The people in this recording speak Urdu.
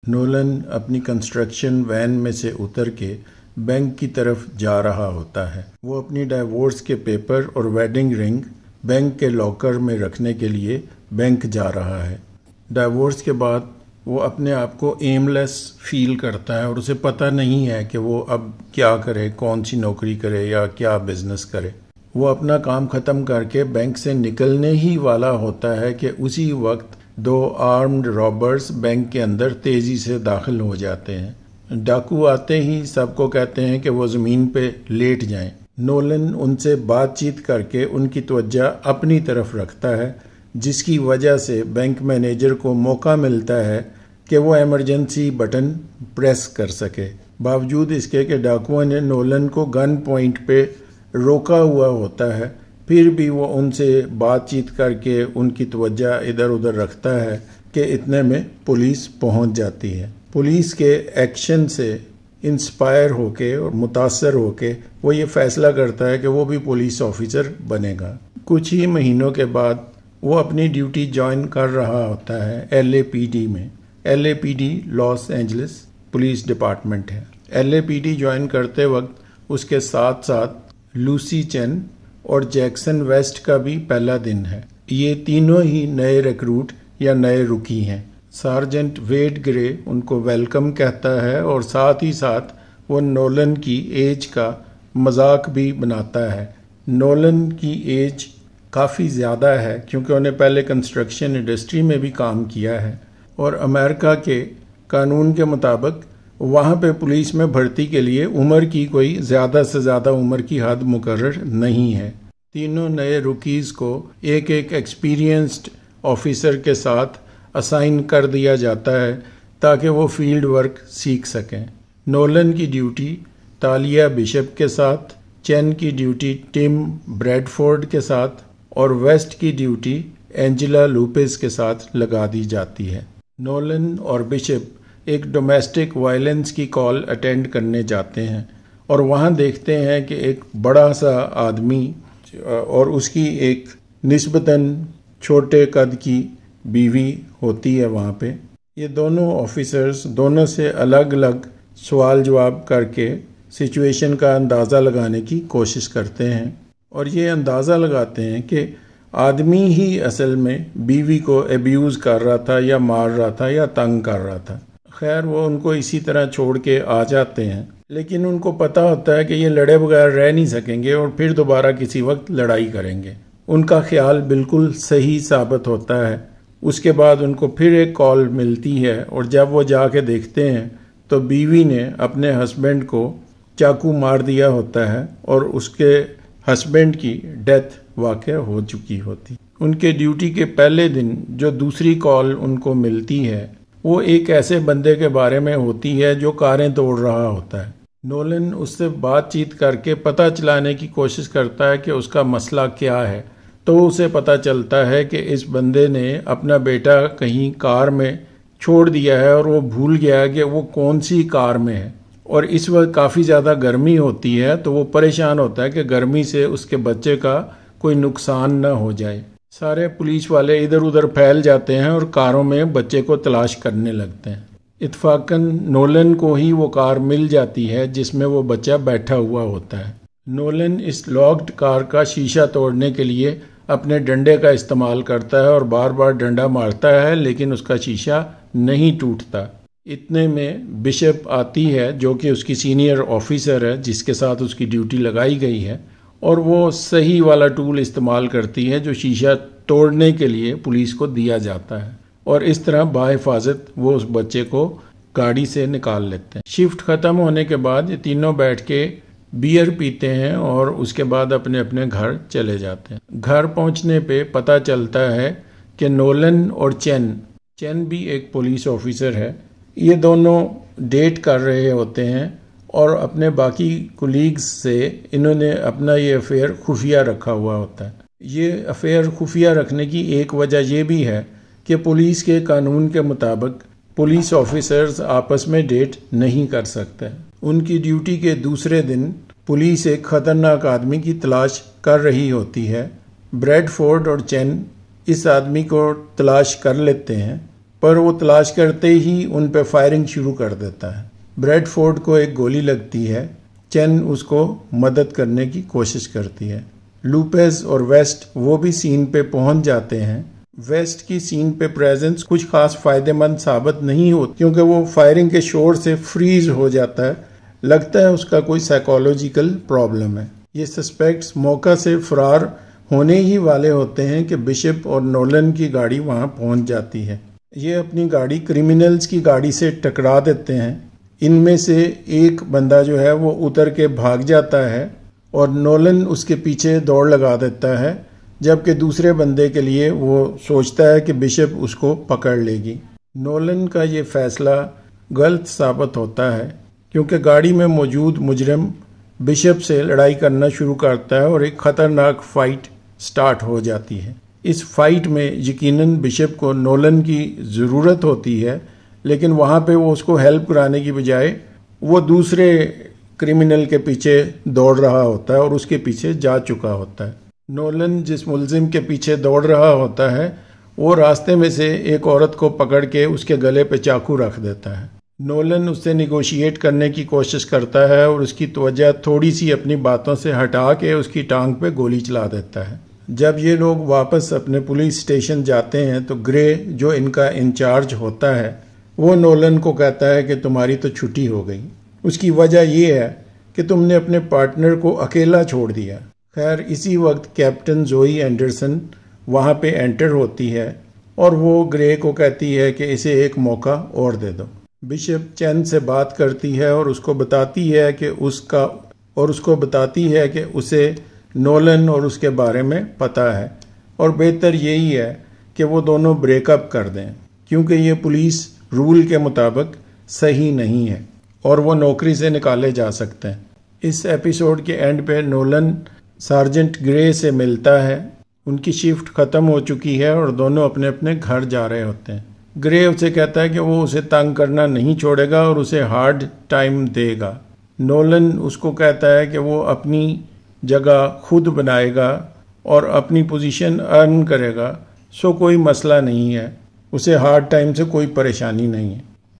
نولن اپنی کنسٹرکشن وین میں سے اتر کے بینک کی طرف جا رہا ہوتا ہے۔ وہ اپنی ڈائیورس کے پیپر اور ویڈنگ رنگ بینک کے لاکر میں رکھنے کے لیے بینک جا رہا ہے۔ ڈائیورس کے بعد وہ اپنے آپ کو ایم لیس فیل کرتا ہے اور اسے پتہ نہیں ہے کہ وہ اب کیا کرے، کون سی نوکری کرے یا کیا بزنس کرے۔ وہ اپنا کام ختم کر کے بینک سے نکلنے ہی والا ہوتا ہے کہ اسی وقت 2 آرمڈ رابرز بینک کے اندر تیزی سے داخل ہو جاتے ہیں۔ ڈاکو آتے ہی سب کو کہتے ہیں کہ وہ زمین پہ لیٹ جائیں۔ نولن ان سے بات چیت کر کے ان کی توجہ اپنی طرف رکھتا ہے، جس کی وجہ سے بینک مینیجر کو موقع ملتا ہے کہ وہ ایمرجنسی بٹن پریس کر سکے۔ باوجود اس کے کہ ڈاکوؤں نے نولن کو گن پوائنٹ پہ روکا ہوا ہوتا ہے، پھر بھی وہ ان سے بات چیت کر کے ان کی توجہ ادھر ادھر رکھتا ہے کہ اتنے میں پولیس پہنچ جاتی ہے۔ پولیس کے ایکشن سے انسپائر ہو کے اور متاثر ہو کے وہ یہ فیصلہ کرتا ہے کہ وہ بھی پولیس آفیسر بنے گا۔ کچھ ہی مہینوں کے بعد وہ اپنی ڈیوٹی جوائن کر رہا ہوتا ہے LAPD میں۔ LAPD Los Angeles police department ہے۔ LAPD جوائن کرتے وقت اس کے ساتھ ساتھ لوسی چین اور جیکسن ویسٹ کا بھی پہلا دن ہے۔ یہ تینوں ہی نئے ریکروٹ یا نئے رکی ہیں۔ سارجنٹ ویڈ گرے ان کو ویلکم کہتا ہے اور ساتھ ہی ساتھ وہ نولن کی ایج کا مذاق بھی بناتا ہے۔ نولن کی ایج کافی زیادہ ہے کیونکہ انہیں پہلے کنسٹرکشن انڈسٹری میں بھی کام کیا ہے، اور امریکہ کے قانون کے مطابق وہاں پہ پولیس میں بھرتی کے لیے عمر کی کوئی زیادہ سے زیادہ عمر کی حد مقرر نہیں ہے۔ تینوں نئے رکیز کو ایک ایکسپیرینسڈ آفیسر کے ساتھ اسائن کر دیا جاتا ہے تاکہ وہ فیلڈ ورک سیکھ سکیں۔ نولن کی ڈیوٹی تالیہ بشپ کے ساتھ، چین کی ڈیوٹی ٹم بریڈ فورڈ کے ساتھ اور ویسٹ کی ڈیوٹی اینجلا لوپز کے ساتھ لگا دی جاتی ہے۔ نولن اور بشپ ایک ڈومیسٹک وائلنس کی کال اٹینڈ کرنے جاتے ہیں اور وہاں دیکھتے ہیں کہ ایک بڑا سا آدمی اور اس کی ایک نسبتاً چھوٹے قد کی بیوی ہوتی ہے وہاں پہ۔ یہ دونوں آفیسرز دونوں سے الگ الگ سوال جواب کر کے سچویشن کا اندازہ لگانے کی کوشش کرتے ہیں اور یہ اندازہ لگاتے ہیں کہ آدمی ہی اصل میں بیوی کو ایبیوز کر رہا تھا یا مار رہا تھا یا تنگ کر رہا تھا۔ خیر وہ ان کو اسی طرح چھوڑ کے آ جاتے ہیں، لیکن ان کو پتہ ہوتا ہے کہ یہ لڑے بغیر رہ نہیں سکیں گے اور پھر دوبارہ کسی وقت لڑائی کریں گے۔ ان کا خیال بالکل صحیح ثابت ہوتا ہے۔ اس کے بعد ان کو پھر ایک کال ملتی ہے اور جب وہ جا کے دیکھتے ہیں تو بیوی نے اپنے ہسبینڈ کو چاقو مار دیا ہوتا ہے اور اس کے ہسبینڈ کی ڈیتھ واقع ہو چکی ہوتی۔ ان کے ڈیوٹی کے پہلے دن جو دوسری کال ان کو ملتی ہے وہ ایک ایسے بندے کے بارے میں ہوتی ہے جو کاریں توڑ رہا ہوتا ہے۔ نولن اس سے بات چیت کر کے پتہ چلانے کی کوشش کرتا ہے کہ اس کا مسئلہ کیا ہے، تو اسے پتہ چلتا ہے کہ اس بندے نے اپنا بیٹا کہیں کار میں چھوڑ دیا ہے اور وہ بھول گیا کہ وہ کون سی کار میں ہے، اور اس وقت کافی زیادہ گرمی ہوتی ہے تو وہ پریشان ہوتا ہے کہ گرمی سے اس کے بچے کا کوئی نقصان نہ ہو جائے۔ سارے پولیس والے ادھر ادھر پھیل جاتے ہیں اور کاروں میں بچے کو تلاش کرنے لگتے ہیں۔ اتفاقاً نولن کو ہی وہ کار مل جاتی ہے جس میں وہ بچہ بیٹھا ہوا ہوتا ہے۔ نولن اس لاکڈ کار کا شیشہ توڑنے کے لیے اپنے ڈنڈے کا استعمال کرتا ہے اور بار بار ڈنڈا مارتا ہے لیکن اس کا شیشہ نہیں ٹوٹتا۔ اتنے میں بشپ آتی ہے جو کہ اس کی سینئر آفیسر ہے جس کے ساتھ اس کی ڈیوٹی لگائی گئی ہے، اور وہ صحیح والا ٹول استعمال کرتی ہے جو شیشہ توڑنے کے لیے پولیس کو دیا جاتا ہے، اور اس طرح بحفاظت وہ اس بچے کو گاڑی سے نکال لیتے ہیں۔ شفٹ ختم ہونے کے بعد یہ تینوں بیٹھ کے بیئر پیتے ہیں اور اس کے بعد اپنے اپنے گھر چلے جاتے ہیں۔ گھر پہنچنے پہ پتہ چلتا ہے کہ نولن اور چین بھی ایک پولیس آفیسر ہے، یہ دونوں ڈیٹ کر رہے ہوتے ہیں اور اپنے باقی کولیگز سے انہوں نے اپنا یہ افیئر خفیہ رکھا ہوا ہوتا ہے۔ یہ افیئر خفیہ رکھنے کی ایک وجہ یہ بھی ہے کہ پولیس کے قانون کے مطابق پولیس آفیسرز آپس میں ڈیٹ نہیں کر سکتے۔ ان کی ڈیوٹی کے دوسرے دن پولیس ایک خطرناک آدمی کی تلاش کر رہی ہوتی ہے۔ بریڈ فورڈ اور چین اس آدمی کو تلاش کر لیتے ہیں پر وہ تلاش کرتے ہی ان پہ فائرنگ شروع کر دیتا ہے۔ بریڈ فورڈ کو ایک گولی لگتی ہے، چین اس کو مدد کرنے کی کوشش کرتی ہے۔ لوپیز اور ویسٹ وہ بھی سین پہ پہنچ جاتے ہیں۔ ویسٹ کی سین پہ پریزنس کچھ خاص فائدہ مند ثابت نہیں ہوتی کیونکہ وہ فائرنگ کے شور سے فریز ہو جاتا ہے، لگتا ہے اس کا کوئی سائیکولوجیکل پرابلم ہے۔ یہ سسپیکٹس موقع سے فرار ہونے ہی والے ہوتے ہیں کہ بشپ اور نولن کی گاڑی وہاں پہنچ جاتی ہے۔ یہ اپنی گاڑی کرمنلز کی گاڑی سے ٹکرا دیتے ہیں۔ ان میں سے ایک بندہ جو ہے وہ اتر کے بھاگ جاتا ہے اور نولن اس کے پیچھے دوڑ لگا دیتا ہے، جبکہ دوسرے بندے کے لیے وہ سوچتا ہے کہ بشپ اس کو پکڑ لے گی۔ نولن کا یہ فیصلہ غلط ثابت ہوتا ہے کیونکہ گاڑی میں موجود مجرم بشپ سے لڑائی کرنا شروع کرتا ہے اور ایک خطرناک فائٹ سٹارٹ ہو جاتی ہے۔ اس فائٹ میں یقیناً بشپ کو نولن کی ضرورت ہوتی ہے، لیکن وہاں پہ وہ اس کو ہیلپ کرانے کی بجائے وہ دوسرے کرمنل کے پیچھے دوڑ رہا ہوتا ہے اور اس کے پیچھے جا چکا ہوتا ہے۔ نولن جس ملزم کے پیچھے دوڑ رہا ہوتا ہے وہ راستے میں سے ایک عورت کو پکڑ کے اس کے گلے پہ چاقو رکھ دیتا ہے۔ نولن اس سے نیگوشیٹ کرنے کی کوشش کرتا ہے اور اس کی توجہ تھوڑی سی اپنی باتوں سے ہٹا کے اس کی ٹانگ پہ گولی چلا دیتا ہے۔ جب یہ لوگ واپس اپنے پولیس اسٹیشن جاتے ہیں تو گرے جو ان کا انچارج ہوتا ہے وہ نولن کو کہتا ہے کہ تمہاری تو چھٹی ہو گئی۔ اس کی وجہ یہ ہے کہ تم نے اپنے پارٹنر کو اکیلا چھوڑ دیا۔ خیر اسی وقت کیپٹن زوئی اینڈرسن وہاں پہ انٹر ہوتی ہے اور وہ گرے کو کہتی ہے کہ اسے ایک موقع اور دے دو۔ بشپ چین سے بات کرتی ہے اور اس کو بتاتی ہے کہ اسے نولن اور اس کے بارے میں پتہ ہے اور بہتر یہی ہے کہ وہ دونوں بریک اپ کر دیں کیونکہ یہ پولیس رول کے مطابق صحیح نہیں ہے اور وہ نوکری سے نکالے جا سکتے ہیں۔ اس ایپیسوڈ کے اینڈ پہ نولن سارجنٹ گرے سے ملتا ہے۔ ان کی شفٹ ختم ہو چکی ہے اور دونوں اپنے اپنے گھر جا رہے ہوتے ہیں۔ گرے اسے کہتا ہے کہ وہ اسے تنگ کرنا نہیں چھوڑے گا اور اسے ہارڈ ٹائم دے گا۔ نولن اس کو کہتا ہے کہ وہ اپنی جگہ خود بنائے گا اور اپنی پوزیشن ارن کرے گا، سو کوئی مسئلہ نہیں ہے، اسے ہارڈ ٹائم سے کوئی پریشانی نہیں ہے۔